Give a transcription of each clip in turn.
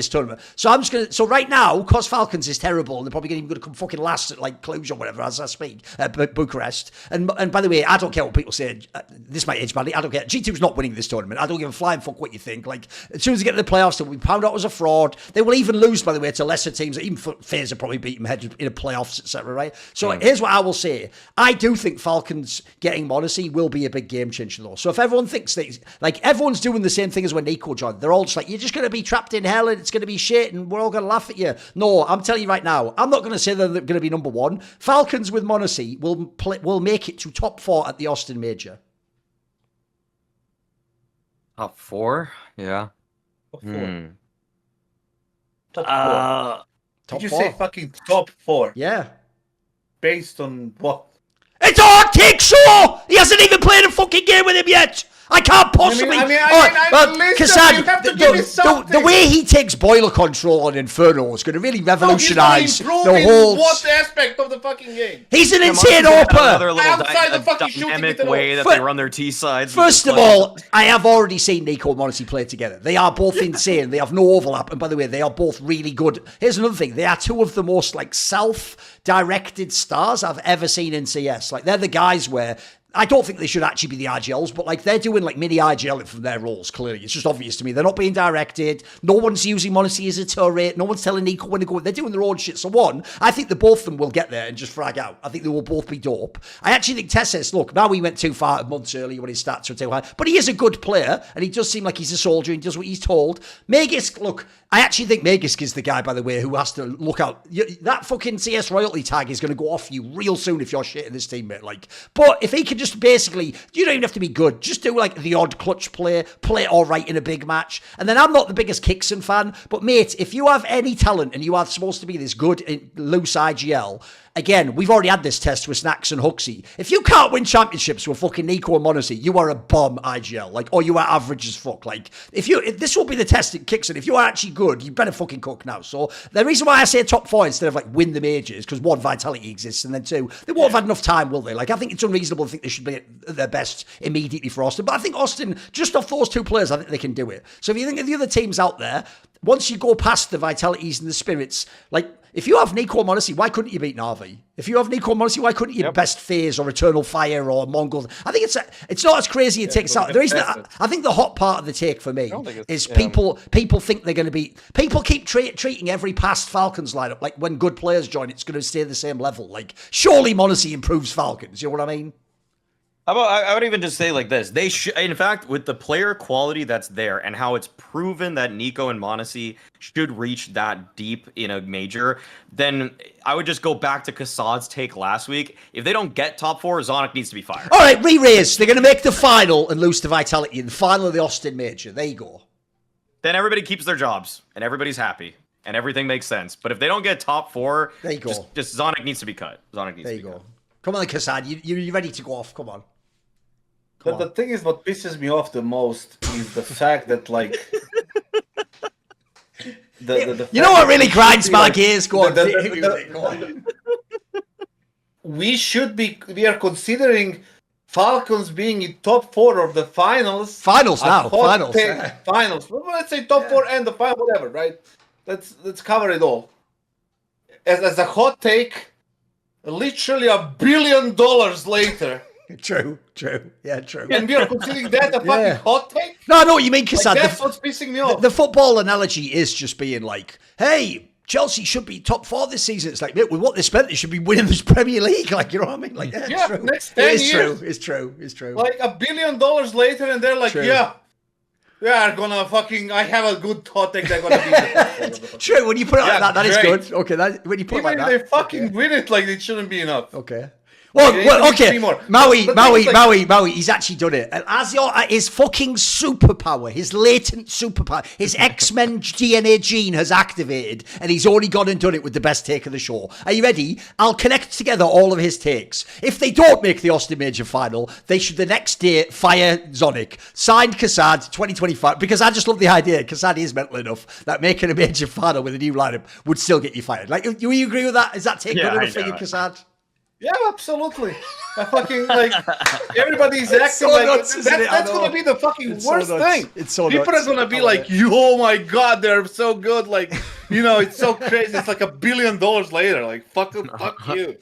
this tournament. So I'm just going to... So right now, because Falcons is terrible, and they're probably going to come fucking last at like Cluj or whatever as I speak, Bucharest. And by the way, I don't care what people say. This might age badly. I don't care. G2's not winning this tournament. I don't give a flying fuck what you think. Like, as soon as they get to the playoffs, they'll be found out as a fraud. They will even lose, by the way, to lesser teams. Even FaZe will probably beat them head in the playoffs, etc. Right? So here's what I will say. I do think Falcons getting m0NESY will be a big game changer, though. So if everyone thinks that, like, everyone's doing the same thing as when Nico joined, they're all just like, you're just going to be trapped in hell and it's going to be shit and we're all going to laugh at you. No, I'm telling you right now, I'm not going to say that they're going to be number one. Falcons with m0NESY will make it to top 4 at the Austin Major. Top 4? Yeah. Top 4. Top 4. Top Did you 4? say fucking top 4? Yeah. Based on what? It's Arctic Shaw! He hasn't even played a fucking game with him yet! I can't possibly... listen, Kassad, you have to give me something. the way he takes boiler control on Inferno is going to really revolutionise the whole... what aspect of the fucking game? He's an insane AWPer! Another little Outside the fucking dynamic shooting way that they run their T sides. First of all, I have already seen Nico and m0NESY play together. They are both insane. They have no overlap. And by the way, they are both really good. Here's another thing. They are two of the most like self-directed stars I've ever seen in CS. Like, they're the guys where... I don't think they should actually be the IGLs, but like they're doing like mini IGL from their roles, clearly. It's just obvious to me. They're not being directed. No one's using m0NESY as a turret. No one's telling Nico when to go. They're doing their own shit. So one, I think the both of them will get there and just frag out. I think they will both be dope. I actually think Tess says, look, now he went too far months earlier when his stats were too high, but he is a good player and he does seem like he's a soldier and does what he's told. m0NESY, look, I actually think m0NESY is the guy, by the way, who has to look out. That fucking CS royalty tag is going to go off you real soon if you're shitting this teammate. Like, but if he can just basically, you don't even have to be good. Just do like the odd clutch play all right in a big match. And then I'm not the biggest Kixon fan, but mate, if you have any talent and you are supposed to be this good in loose IGL, again, we've already had this test with Snacks and Huxley. If you can't win championships with fucking Nico and m0NESY, you are a bomb IGL, like, or you are average as fuck. Like, if this will be the test it kicks in. If you are actually good, you better fucking cook now. So the reason why I say top 4 instead of like win the majors, because one, vitality exists, and then two, they won't have had enough time, will they? Like, I think it's unreasonable to think they should be at their best immediately for Austin. But I think Austin, just off those two players, I think they can do it. So if you think of the other teams out there, once you go past the vitalities and the spirits, like, if you have Nico and m0NESY, why couldn't you beat Na'Vi? If you have Nico and m0NESY, why couldn't you best FaZe or Eternal Fire or Mongol? I think it's not as crazy it takes out. The reason I think the hot part of the take for me is people think they're going to be... People keep treating every past Falcons lineup like when good players join, it's going to stay the same level. Like, surely m0NESY improves Falcons. You know what I mean? I would even just say like this. They should, in fact, with the player quality that's there and how it's proven that Nico and m0NESY should reach that deep in a major, then I would just go back to Kassad's take last week. If they don't get top 4, Zonic needs to be fired. All right, re-raise. They're going to make the final and lose to Vitality in the final of the Austin Major. There you go. Then everybody keeps their jobs and everybody's happy and everything makes sense. But if they don't get top 4, there you go. Just Zonic needs to be cut. Zonic needs to be cut. Come on, Kassad. You're ready to go off. Come on. But the thing is, what pisses me off the most is the fact that, like, you know what really grinds my gears? Go on. We are considering Falcons being in top 4 of the finals. Finals now. Finals. Finals. Well, let's say top 4 and the final, whatever, right? Let's cover it all. As a hot take, literally $1 billion later. True. Yeah, true. And we are considering that a fucking hot take? No, I know what you mean, Kassad. Like, that's what's pissing me off. The football analogy is just being like, hey, Chelsea should be top 4 this season. It's like, mate, with what they spent, they should be winning this Premier League. Like, you know what I mean? Like, yeah, true. Next 10 years. It's true. Like $1 billion later, and they're like, we are gonna fucking... I have a good hot take. They're gonna be... True, when you put it like that is good. Okay, when you put it like that... Even if they fucking win it, like, it shouldn't be enough. Okay. Well, okay. Maui, he's actually done it. And his fucking superpower, his latent superpower, his X-Men DNA gene has activated, and he's only gone and done it with the best take of the show. Are you ready? I'll connect together all of his takes. If they don't make the Austin Major final, they should the next day fire Zonic. Signed Kassad 2025, because I just love the idea. Kassad is mental enough that making a major final with a new lineup would still get you fired. Like, do you agree with that? Is that take good enough for you, Kassad? Yeah, absolutely. I fucking like everybody's acting so like nuts, isn't it? that's I know. gonna be the fucking It's so worst nuts. thing. It's so People nuts. are gonna be I love like, it. "Oh my god, they're so good!" Like, it's so crazy. It's like $1 billion later. Like, fuck you.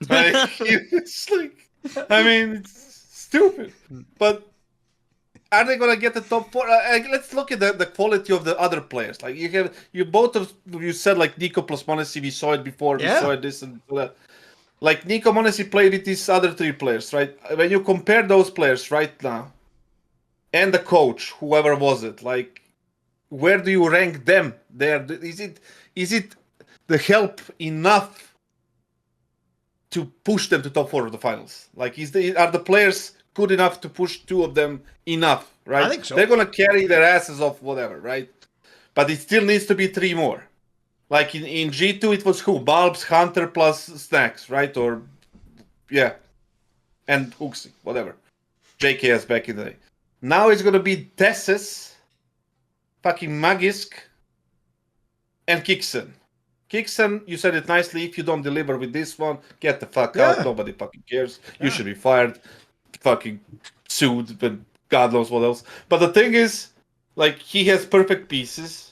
Like, it's like, I mean, it's stupid. But are they gonna get the top 4? Let's look at the quality of the other players. Like you both of you said like Nico plus m0NESY. We saw it before. Yeah. We saw it this and that. Like Nico m0NESY played with these other 3 players, right? When you compare those players right now, and the coach, whoever was it, like, where do you rank them? There, is it the help enough to push them to top 4 of the finals? Like, are the players good enough to push 2 of them enough? Right? I think so. They're gonna carry their asses off, whatever, right? But it still needs to be 3 more. Like in G2, it was who? Bulbs, Hunter plus Snacks, right? Or, yeah. And Uxie, whatever. JKS back in the day. Now it's gonna be Tessus, fucking Magisk, and Kixen. Kixen, you said it nicely. If you don't deliver with this one, get the fuck out. Nobody fucking cares. You should be fired. Fucking sued, but God knows what else. But the thing is, like, he has perfect pieces.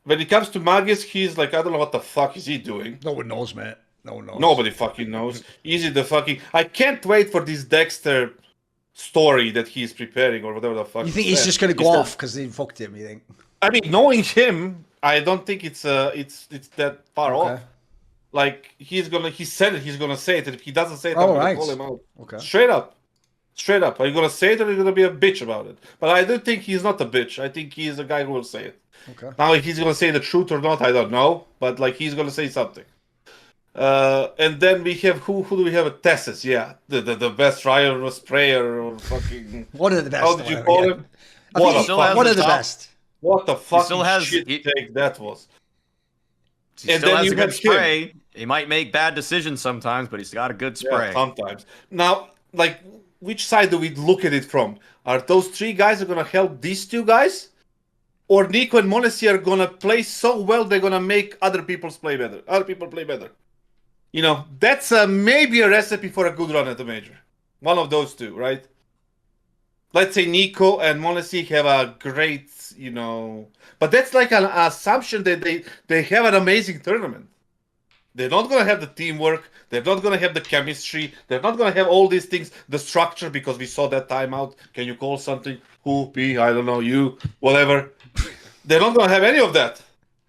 When it comes to Magisk, he's like, I don't know what the fuck is he doing. No one knows, mate. No one knows. Nobody fucking knows. Is it the fucking... I can't wait for this Dexter story that he's preparing or whatever the fuck. You think he's just going to go off because they fucked him, you think? I mean, knowing him, I don't think it's that far off. Like, he said it, he's gonna say it, and if he doesn't say it, I'm gonna call him out. Okay. Straight up. Are you gonna say it or are you gonna be a bitch about it? But I do think he's not a bitch. I think he's a guy who will say it. Okay. Now, if he's gonna say the truth or not, I don't know. But like, he's gonna say something. And then we have who do we have at Tessus? Yeah, the best rider or sprayer or fucking. One of the best. How did you call him? One of the best. What the fuck shit take that was? He still has a good spray. He might make bad decisions sometimes, but he's got a good spray. Yeah, sometimes. Now, like, which side do we look at it from? Are those 3 guys going to help these 2 guys? Or Nico and m0NESY are going to play so well they're going to make other people play better? That's maybe a recipe for a good run at the major. One of those 2, right? Let's say Nico and m0NESY have a great, but that's like an assumption that they have an amazing tournament. They're not going to have the teamwork. They're not going to have the chemistry. They're not going to have all these things, the structure, because we saw that timeout. Can you call something? Who, me, I don't know, you, whatever. They're not going to have any of that,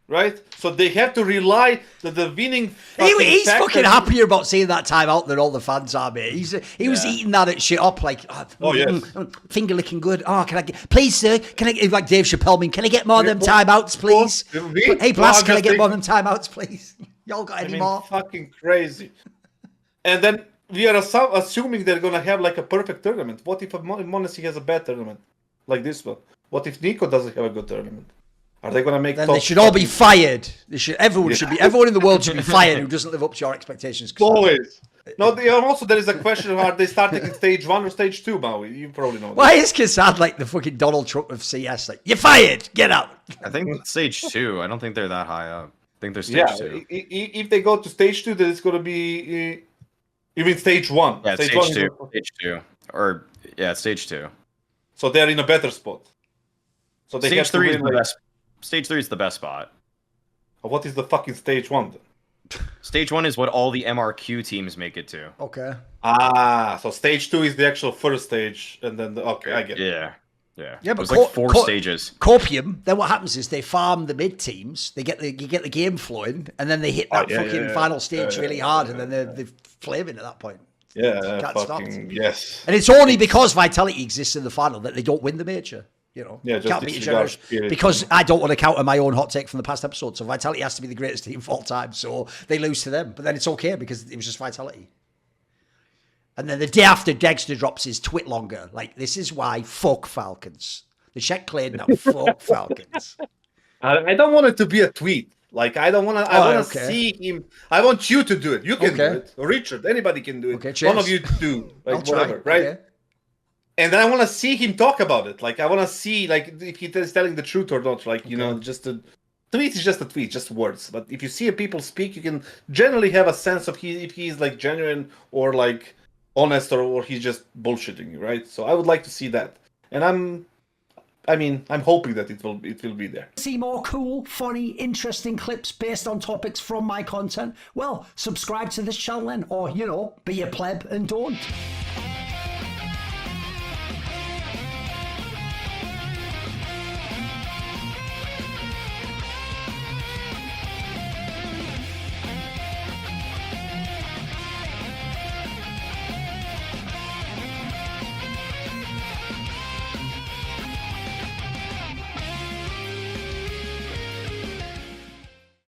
right? So they have to rely that the winning. He's fucking happier about saying that timeout than all the fans are, mate. He was eating that at shit up like, finger licking good. Oh, can I get, please, sir? Can I get, like Dave Chappelle? Can I get more of them timeouts, please? Hey, Blast, can I get more of them timeouts, please? Y'all got any more? Fucking crazy. And then we are assuming they're gonna have like a perfect tournament. What if m0NESY has a bad tournament like this one? What if Nico doesn't have a good tournament? Are they gonna make? Then they should all be fired. Everyone in the world should be fired who doesn't live up to your expectations. Always. No, also there is a question of are they starting in stage 1 or stage 2, Maui? You probably know that. Why is Kassad like the fucking Donald Trump of CS? Like, you're fired. Get out. I think stage 2. I don't think they're that high up. I think they're stage 2. If they go to stage 2, then it's gonna be. You mean stage 1? Yeah, stage 2. Stage 2. Or stage 2. So they're in a better spot. So they stage 3 is the best. Stage 3 is the best spot. What is the fucking stage 1 then? Stage 1 is what all the MRQ teams make it to. Okay. So stage 2 is the actual first stage, and then I get it. Yeah, but it was like 4 stages. Copium. Then what happens is they farm the mid teams. You get the game flowing, and then they hit that final stage really hard, and then they're flaming at that point. Yeah, can't stop. Yes. And it's only because Vitality exists in the final that they don't win the major. Just because I don't want to counter my own hot take from the past episode. So Vitality has to be the greatest team of all time. So they lose to them. But then it's okay because it was just Vitality. And then the day after, Dexter drops his twit longer. Like, this is why fuck Falcons. The check cleared now. Fuck Falcons. I don't want it to be a tweet. Like, I don't want to. I want to see him. I want you to do it. You can do it. Or Richard. Anybody can do it. Okay, cheers. One of you do. Like, whatever. Try. Right? Okay. And then I want to see him talk about it. Like, I want to see, like, if he is telling the truth or not. Like, just to tweet is just a tweet, just words. But if you see people speak, you can generally have a sense of if he's like genuine or like honest or he's just bullshitting you, right? So I would like to see that, and I'm hoping that it will be there. See more cool, funny, interesting clips based on topics from my content? Well, subscribe to this channel then, or, you know, be a pleb and don't.